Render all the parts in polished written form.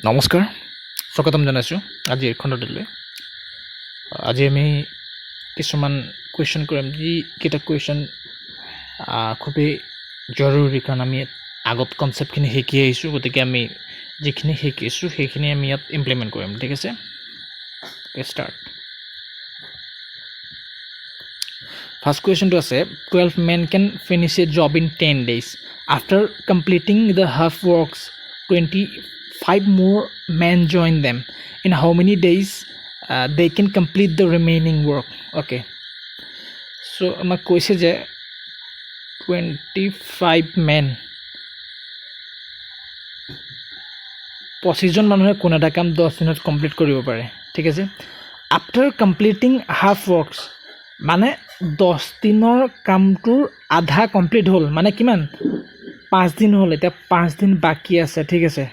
নমস্কাৰ স্বাগতম জনাইছোঁ আজিৰ খণ্ডটোলৈ আজি আমি কিছুমান কুৱেশ্যন কৰিম যিকেইটা কুৱেশ্যন খুবেই জৰুৰী কাৰণ আমি আগত কনচেপ্টখিনি শিকি আহিছোঁ গতিকে আমি যিখিনি শিকিছোঁ সেইখিনি আমি ইয়াত ইমপ্লিমেণ্ট কৰিম ঠিক আছে ষ্টাৰ্ট ফাৰ্ষ্ট কুৱেশ্যনটো আছে 12 men can finish a job in 10 days after completing the half works 25 more men join them in how many days they can complete the remaining work okay so আমাক কৈছে যে 25 men 25 জন মানুহে কোন এটা কাম 10 দিনত complete কৰিব পাৰে ঠিক আছে আফটাৰ কমপ্লিটিং হাফ ওয়াৰ্কস মানে 10 দিনৰ কামটোৰ আধা কমপ্লিট হ'ল মানে কিমান 5 দিন হ'ল এটা 5 দিন বাকি আছে ঠিক আছে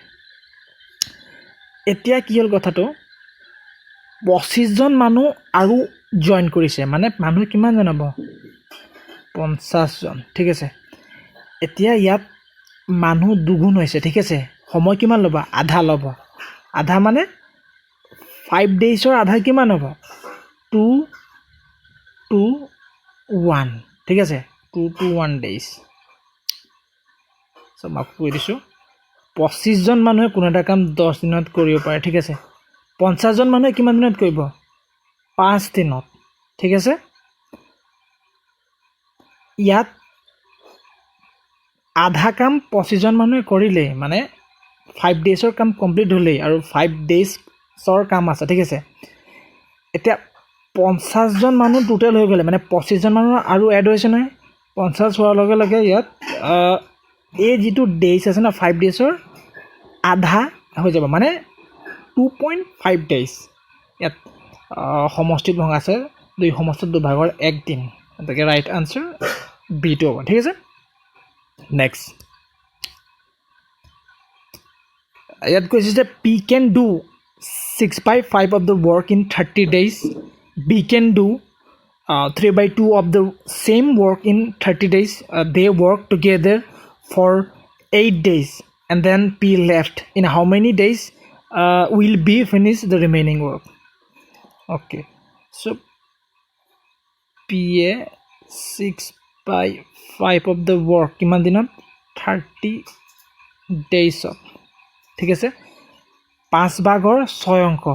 এতিয়া কি হ'ল কথাটো 25 জন মানুহ আৰু জয়েন কৰিছে মানে মানুহ কিমান জানাব 50 জন ঠিক আছে এতিয়া ইয়াত মানুহ দুগুণ হৈছে ঠিক আছে সময় কিমান ল'ব আধা মানে 5 ডেজৰ আধা কিমান হ'ব 2 to 1 ঠিক আছে 2 to 1 days সো মাক কৈ দিছো 25 জন মানুহে কোন এটা কাম 10 দিনত কৰিব পাৰে ঠিক আছে 50 জন মানুহে কিমান দিনত কৰিব 5 দিনত ঠিক আছে ইয়াত আধা কাম 25 জন মানুহে কৰিলে মানে 5 ডেজৰ কাম কমপ্লিট হ'লে আৰু 5 ডেজৰ কাম আছে ঠিক আছে এতিয়া 50 জন মানুহ টোটাল হৈ গ'লে মানে 25 জন মানুহ আৰু এড হৈছে নহয় 50 হোৱাৰ লগে লগে ইয়াত এই যেটো ডেজ আছে না 5 ডেজৰ আধা হৈ যাব মানে 2.5 ডেজ ইয়াত সমষ্টিত ভঙা আছে দুই সমষ্টিত দুভাগৰ এক দিন এটাকে ৰাইট আনসাৰ বি টো হ'ব ঠিক আছে নেক্সট ইয়াত কৈছে যে P can do 6/5 of the work in 30 days B can do 3/2 of the same work in 30 days they work together for 8 days and then P left in how many days will B finish the remaining work okay so P a 6/5 of the work কিমান দিনত 30 days of ঠিক আছে 5 ভাগৰ 6 অংক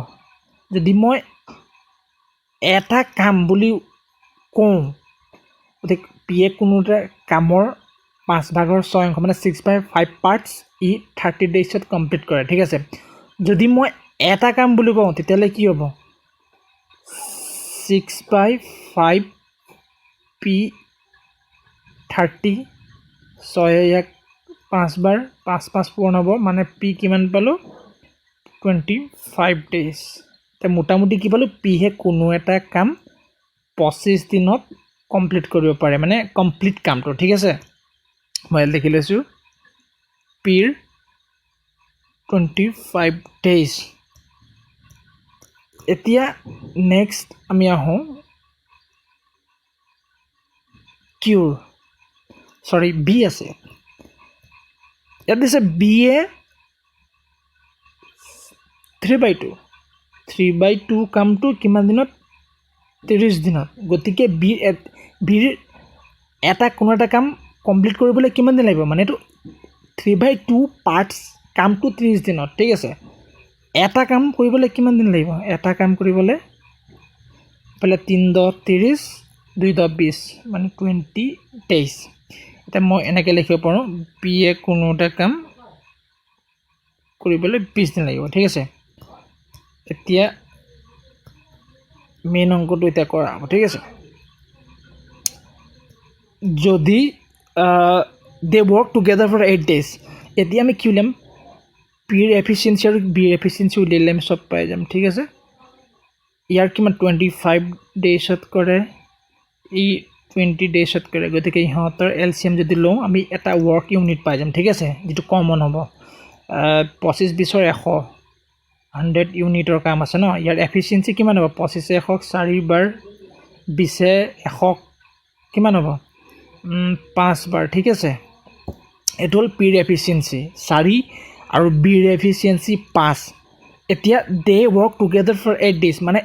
যদি মই এটা কাম বুলি কওঁ ঠিক পিয়ে কোনোটা কামৰ 5 ভাগৰ 6 অংক মানে 6/5 পাৰ্টস ই 30 ডেজত কমপ্লিট কৰে ঠিক আছে যদি মই এটা কাম বুলি কওঁ তেতিয়ালে কি হ'ব 6/5 p 30 6 এক 5 বাৰ 5 পূৰণ হ'ব মানে p কিমান পালো 25 ডেজ তে মোটামুটি কি পালো p হে কোনো এটা কাম 25 দিনত কমপ্লিট কৰিব পাৰে মানে কমপ্লিট কামটো ঠিক আছে মই লিখি লৈছো p 25 ডেজ এতিয়া নেক্সট আমি আহো কিউৰ সৰি বি আছে ইয়াত দিছে বি এ 3/2 কামটো কিমান দিনত 30 দিনত গতিকে বিৰ এটা কোনো এটা কাম কমপ্লিট কৰিবলৈ কিমান দিন লাগিব মানে এটো 3/2 পাৰ্টস কামটো 30 দিনত ঠিক আছে এটা কাম কৰিবলৈ কিমান দিন লাগিব এটা কাম কৰিবলৈ পলে 3 10 30 2 10 20 মানে 20 ডেজ এটা মই এনেকৈ লিখিব পাৰো পি এ কোনো এটা কাম কৰিবলৈ 20 দিন লাগিব ঠিক আছে এতিয়া মেইন অংকটো এটা কৰা হ'ব ঠিক আছে যদি they work together for 8 days এতিয়া আমি কি উলিয়াম পিৰ এফিচিয়েন্সি আৰু বিৰ এফিচিয়েন্সি উলিয়ালে আমি সব পাই যাম ঠিক আছে ইয়াৰ কিমান 25 ডেজত কৰে ই 20 ডেজত কৰে গতিকে ইহঁতৰ এলসিএম যদি লওঁ আমি এটা ওয়ার্ক ইউনিট পাই যাম ঠিক আছে যেটো কমন হ'ব 25 20 100 ইউনিটৰ কাম আছে ন ইয়াৰ এফিচিয়েন্সি কিমান হ'ব 25 100 4 বাৰ 20 100 কিমান হ'ব 5 বাৰ ঠিক আছে এট হল পিৰ এফিচিয়েন্সি 4 আৰু বিৰ এফিচিয়েঞ্চি 5 এতিয়া দে ৱৰ্ক টুগেদাৰ ফৰ 8 days মানে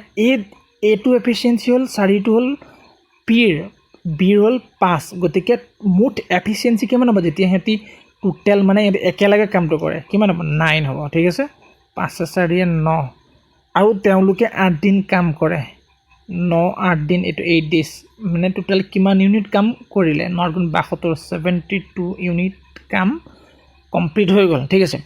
এটো এফিচিয়েঞ্চি হ'ল 4টো হ'ল বিৰ হ'ল 5 গতিকে মুঠ এফিচিয়েঞ্চি কিমান হ'ব যেতিয়া হেতি টোটেল মানে একেলগে কামটো কৰে কিমান হ'ব 9 হ'ব ঠিক আছে 5 4 9 আৰু তেওঁলোকে 8 দিন কাম কৰে 8 দিন এটো 8 days মানে টোটেল কিমান ইউনিট কাম কৰিলে 9 গুণ 72 72 ইউনিট কাম কমপ্লিট হৈ গ'ল ঠিক আছে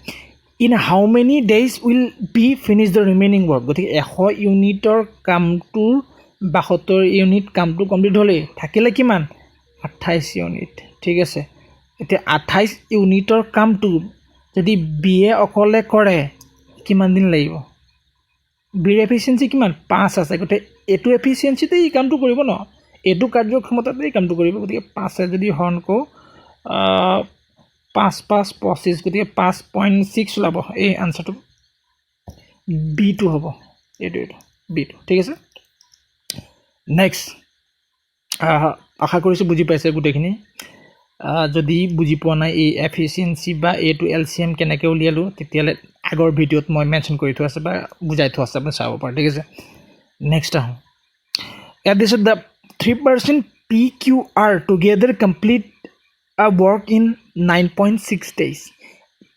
in how many days will be finish the remaining work গতিকে 100 ইউনিটৰ কামটোৰ 72 ইউনিট কামটো কমপ্লিট হ'লে থাকিলে কিমান 28 ইউনিট ঠিক আছে এতিয়া 28 ইউনিটৰ কামটো যদি বিয়ে অকলে কৰে কিমান দিন লাগিব বিৰ এফিচিয়েঞ্চি কিমান 5 আছে গতিকে এটো এফিচিয়েঞ্চিতে এই কামটো কৰিব ন এটো কাৰ্যক্ষমতাতে এই কামটো কৰিব গতিকে 5 যদি হৰণ কৰো 5 5 25 গতিকে 5.6 ওলাব এই আনসাৰটো বি2 হ'ব এটো বি2 ঠিক আছে নেক্সট আশা কৰিছো বুজি পাইছে গুটেখিনি যদি বুজি পোৱা নাই এই এফিচিয়েঞ্চি বা এটো এলসিএম কেনেকৈ উলিয়ালো তেতিয়ালে আগৰ ভিডিঅত মই মেনশন কৰি থোৱা আছে বা বুজাই থোৱা আছে আপুনি চাব পাৰে ঠিক আছে নেক্সট আহো at this the 3% PQR together complete a work in 9.6 days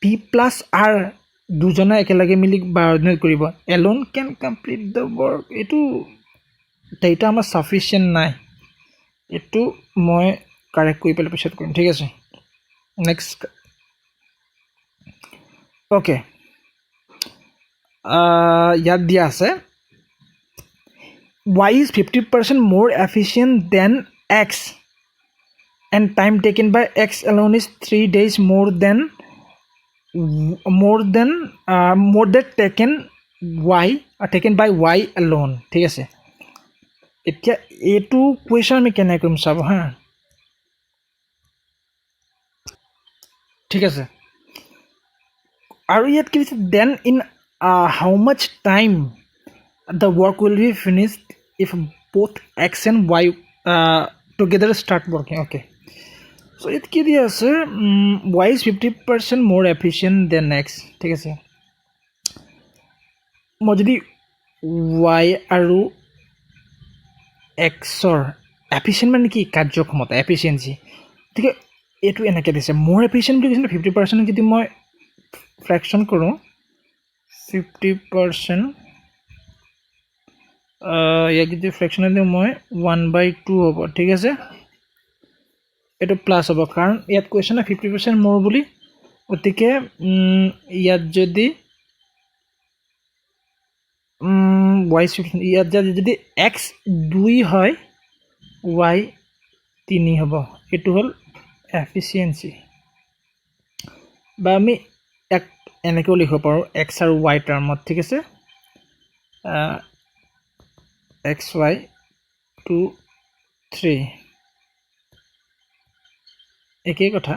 P plus R দুজনে একেলগে মিলি 12 দিনত কৰিব alone can complete the work এটো ডেটা আমাৰ sufficient নাই এটো মই কাৰেক্ট কৰি পেলাই পিছত কৰিম ঠিক আছে নেক্সট ওকে ইয়াত দিয়া আছে y is 50% more efficient than x and time taken by x alone is 3 days more than taken by y alone ঠিক আছে এতিয়া এটো কোৱেশ্চন আমি কেনে কৰিম চাব হা ঠিক আছে আৰু ইয়াত কি আছে then in how much time the work will be finished if both x and y together start working okay so it ki dia ase y is 50% more efficient than x ঠিক আছে মই যদি y আৰু x or efficient মানে কি কাৰ্যক্ষমতা efficiency ঠিক আছে এটো এনেকে দিছে more efficient বুলি কৈছে 50% যদি মই fraction কৰো 50% या कि फ्रैक्शन है मैं 1/2 होगा ठीक है से ये प्लस होगा कारण याद क्वेश्चन है 50% मोर बोली गति के याद जदि y याद जदि x 2 है y 3 होगा ये हल एफिशिएंसी बा আমি এক এনেকৈ লিখিব পাৰো x আৰু y টাৰ্মত ঠিক আছে xy 2 3 একেই কথা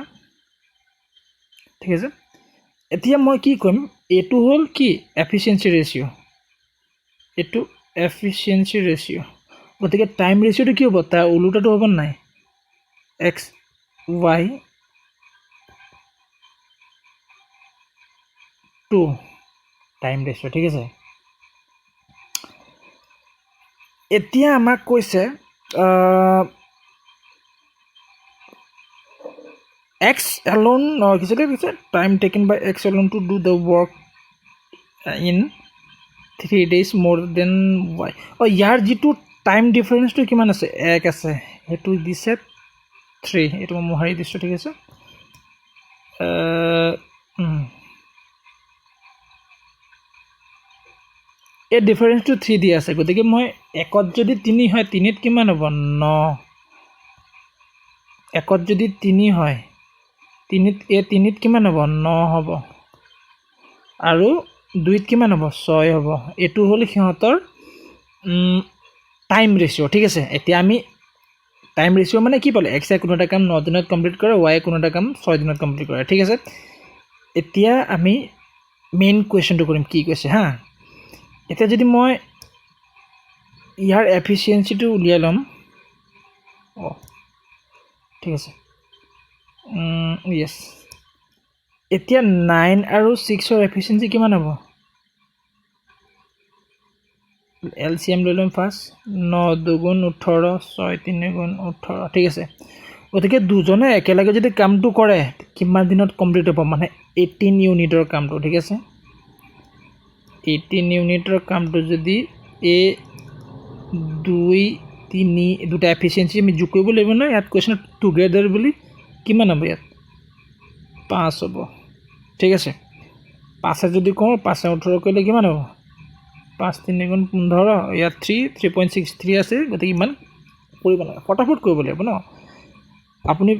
ঠিক আছে এতিয়া মই কি কৰিম এটো হল কি এফিচিয়েন্সি ৰেশিও এটো এফিচিয়েন্সি ৰেশিও গতিকে টাইম ৰেশিওটো কি হ'ব তা উলুটাটো হ'ব নাই x y 2 টাইম ৰেশিও ঠিক আছে এতিয়া আমাক কৈছে x alone কিছে time taken by x alone to do the work in 3 days more than y ইয়াৰ যেটো টাইম ডিফাৰেন্সটো কিমান আছে 1 আছে হেতু দিছে 3 এটো মই হাৰি দিছো ঠিক আছে এই ডিফাৰেন্সটো 3 দি আছে গতিকে মই একত যদি 3 হয় 3 ত কিমান হ'ব 9 একত যদি 3 হয় 3 ত 3 ত কিমান হ'ব 9 হ'ব আৰু 2 ত কিমান হ'ব 6 হ'ব এটো হল সিহঁতৰ টাইম ৰেশিও ঠিক আছে এতিয়া আমি টাইম ৰেশিও মানে কি বলে x কোনটা কাম 9 দিনত কমপ্লিট কৰে y কোনটা কাম 6 দিনত কমপ্লিট কৰে ঠিক আছে এতিয়া আমি মেইন কোৱেশ্চনটো কৰিম কি কৈছে হা এতিয়া যদি মই ইয়াৰ এফিচিয়েন্সিটো উলিয়াই লম ঠিক আছে ইয়েস এতিয়া 9 আৰু 6ৰ এফিচিয়েঞ্চি কিমান হ'ব এলচিএম লৈ ল'ম ফাৰ্ষ্ট 9 দুগুণ 18 6 3 গুণ 18 ঠিক আছে গতিকে দুজনে একেলগে যদি কামটো কৰে কিমান দিনত কমপ্লিট হ'ব মানে 18 ইউনিটৰ কামটো ঠিক আছে 18 ইউনিটৰ কামটো যদি এ 2 3 দুটা এফিচিয়েঞ্চি আমি যোগ কৰিব লাগিব না ইয়াত কুৱেশ্যন টুগেদাৰ বুলি কিমান হ'ব ইয়াত 5 হ'ব ঠিক আছে 5 যদি কওঁ 5 18 কৰিলে কিমান হ'ব 5 3 গুণ 15 ইয়াত 3.63 আছে গতিকে ইমান কৰিব লাগে ফটাফট কৰিব লাগিব ন আপুনি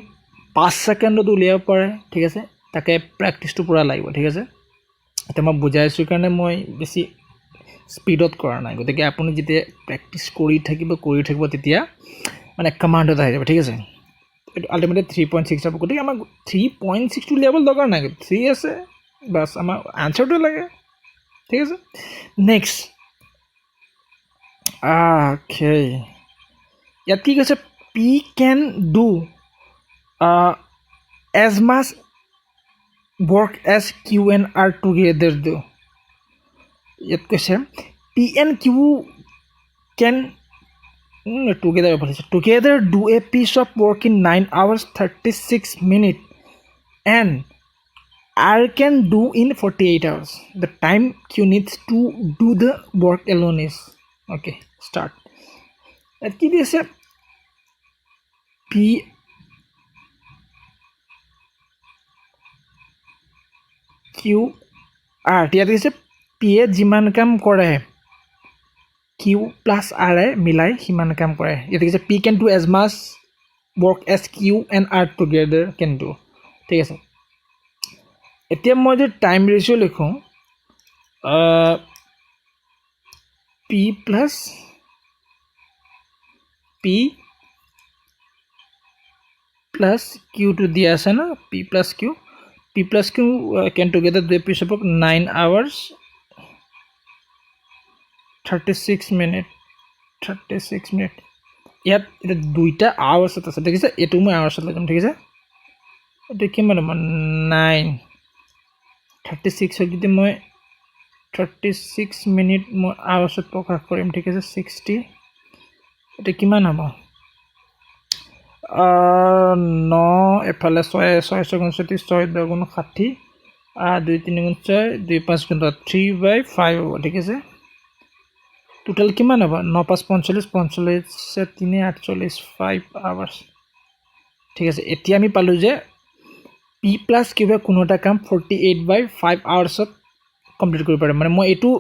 5 ছেকেণ্ডত উলিয়াব পাৰে ঠিক আছে তাকে প্ৰেক্টিছটো পুৰা লাগিব ঠিক আছে এতিয়া মই বুজাইছোঁ কাৰণে মই বেছি স্পীডত কৰা নাই গতিকে আপুনি যেতিয়া প্ৰেক্টিছ কৰি থাকিব তেতিয়া মানে কমাণ্ড এটা আহি যাব ঠিক আছে এইটো আল্টিমেটলি 3.6 হ'ব গতিকে আমাক 3.6 উলিয়াব দৰকাৰ নাই 3 আছে বাছ আমাৰ আনচাৰটো লাগে ঠিক আছে নেক্সট অ'কে ইয়াত কি কৈছে P can do as much work as Q and R together do ইয়াত কৈছে P and Q can together do a piece of work in 9 hours 36 minutes and R can do in 48 hours the time Q needs to do the work alone is okay start ইয়াত কি দিছে P Q R ইয়াত দিছে P এ যিমান কাম কৰে Q plus R এ মিলাই সিমান কাম কৰে ইয়াত দিছে P can do as much work as Q and R together can do ঠিক আছে এতিয়া মই যে টাইম ৰেচিঅ' লিখোঁ P plus P plus Q to দিয়া আছে না P plus Q can together do a piece of work 9 hours 36 minutes ইয়াত এটা দুইটা আৱাৰ্ছত আছে দেখিছে এইটো মই আৱাৰ্ছত লগাম ঠিক আছে এইটো কিমান হ'ব 9 36 হয় যদি মই 36 মিনিট মই আৱাৰ্ছত প্ৰকাশ কৰিম ঠিক আছে 60 এইটো কিমান হ'ব 9 এফালে 6 6 গুণ 6 10 গুণ 60 2 3 গুণ 6 2 5 গুণ 3/5 হ'ব ঠিক আছে টোটাল কিমান হ'ব 9 5 45 45 3 48 5 আৱাৰ্ছ ঠিক আছে এতিয়া আমি পালোঁ যে P plus Q এ কোনো এটা কাম 48/5 আৱাৰ্ছত কমপ্লিট কৰিব পাৰে মানে মই এইটো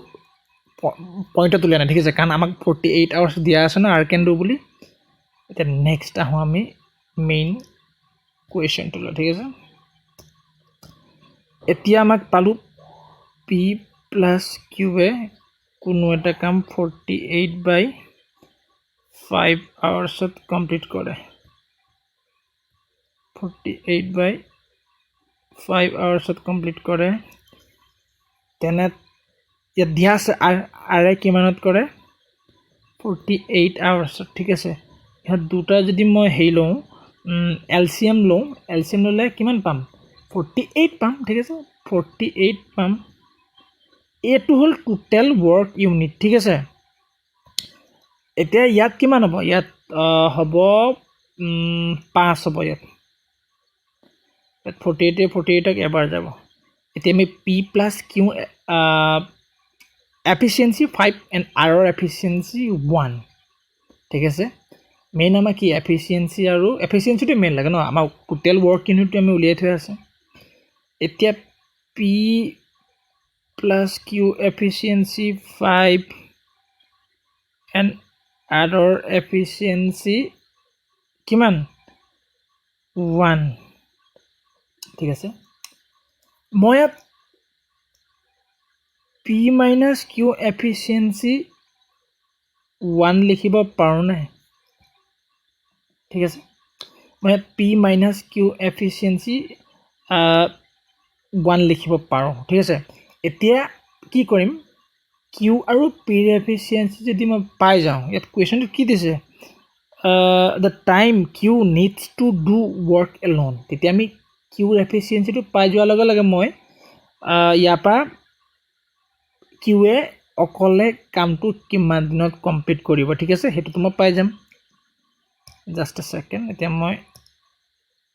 পইণ্টত উলিয়া নাই ঠিক আছে কাৰণ আমাক 48 আৱাৰ্ছ দিয়া আছে না আৰ কেন ডু বুলি এতিয়া নেক্সট আহোঁ আমি মেইন কুৱেশ্যনটো লৈ ঠিক আছে এতিয়া আমাক পালোঁ P plus Q এ কোনো এটা কাম 48/5 আৱাৰ্ছত কমপ্লিট কৰে 48/5 আৱাৰ্ছত কমপ্লিট কৰে তেনে ইয়াত দিয়া আছে আৰে কিমানত কৰে 48 আৱাৰ্ছত ঠিক আছে ইয়াত দুটা যদি মই হেৰি লওঁ এলচিএম ল'লে কিমান পাম 48 পাম ঠিক আছে 48 পাম এইটো হ'ল টোটেল ৱৰ্ক ইউনিট ঠিক আছে এতিয়া ইয়াত কিমান হ'ব ইয়াত হ'ব 5 হ'ব ইয়াত 48 এবাৰ যাব এতিয়া আমি P plus Q efficiency 5 and আৰৰ এফিচিয়েঞ্চি 1 ঠিক আছে মেইন আমাৰ কি এফিচিয়েঞ্চি আৰু এফিচিয়েঞ্চিটো মেইন লাগে ন আমাৰ টোটেল ৱৰ্ক ইউনিটটো আমি উলিয়াই থৈ আছে এতিয়া P plus Q efficiency 5 and other efficiency কিমান 1 ঠিক আছে মই P minus Q efficiency 1 লিখিব পাৰোঁ নাই ঠিক আছে মই P minus Q efficiency 1 লিখিব পাৰোঁ ঠিক আছে এতিয়া কি কৰিম Q আৰু P এফিচিয়েঞ্চি যদি মই পাই যাওঁ ইয়াত কুৱেশ্যনটো কি দিছে the time Q needs to do work alone তেতিয়া আমি কিউৰ এফিচিয়েঞ্চিটো পাই যোৱাৰ লগে লগে মই ইয়াৰ পৰা কিউৱে অকলে কামটো কিমান দিনত কমপ্লিট কৰিব ঠিক আছে সেইটো মই পাই যাম জাষ্ট এ সেকেন্ড এতিয়া মই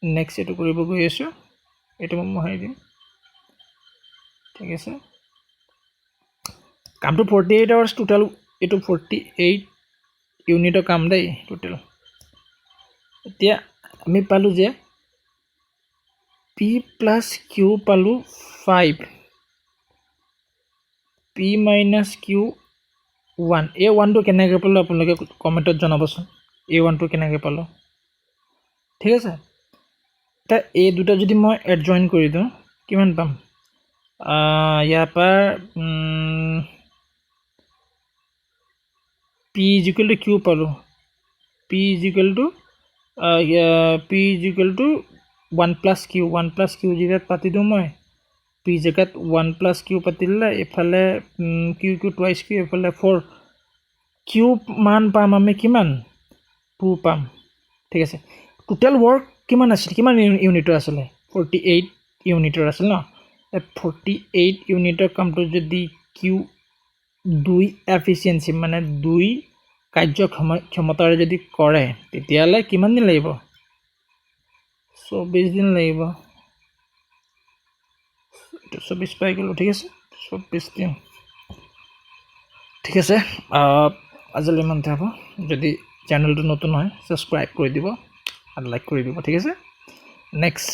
নেক্সট এটো কৰিব গৈ আছো এটো মই মহাই দিম ঠিক আছে কামটো 48 আৱাৰ্স টোটাল এটো 48 ইউনিটৰ কাম দেই টোটাল এতিয়া আমি পালো যে p plus q পালো 5 p minus q 1 a1 টো কেনেকৈ পালো আপোনালোকে কমেন্টত জনাবচোন a1 টো কেনেকৈ পালো ঠিক আছে তা এই দুটা যদি মই এড জয়েন কৰি দিও কিমান পাম ইয়াৰ পৰা p is equal to q পালো p is equal to 1 plus q জেগাত পাতি দিও মই p জেগাত 1 plus q পাতিলে এফালে q twice q এফালে 4 q মান পাম আমি কিমান 2 পাম ঠিক আছে টোটাল ওয়ার্ক কিমান আছিল কিমান ইউনিটৰ আছিল 48 ইউনিটৰ আছিল ন 48 ইউনিটৰ কামটো যদি q 2 এফিচিয়েন্সি মানে 2 কাৰ্যক্ষমতাৰে যদি কৰে তেতিয়ালে কিমান দিন লাগিব 24 দিন লাগিব এটা 24 পাই গলো ঠিক আছে 24 দিন ঠিক আছে আজিলৈ মান থাকো যদি চ্যানেলটো নতুন হয় সাবস্ক্রাইব কৰি দিব আৰু লাইক কৰি দিব ঠিক আছে নেক্সট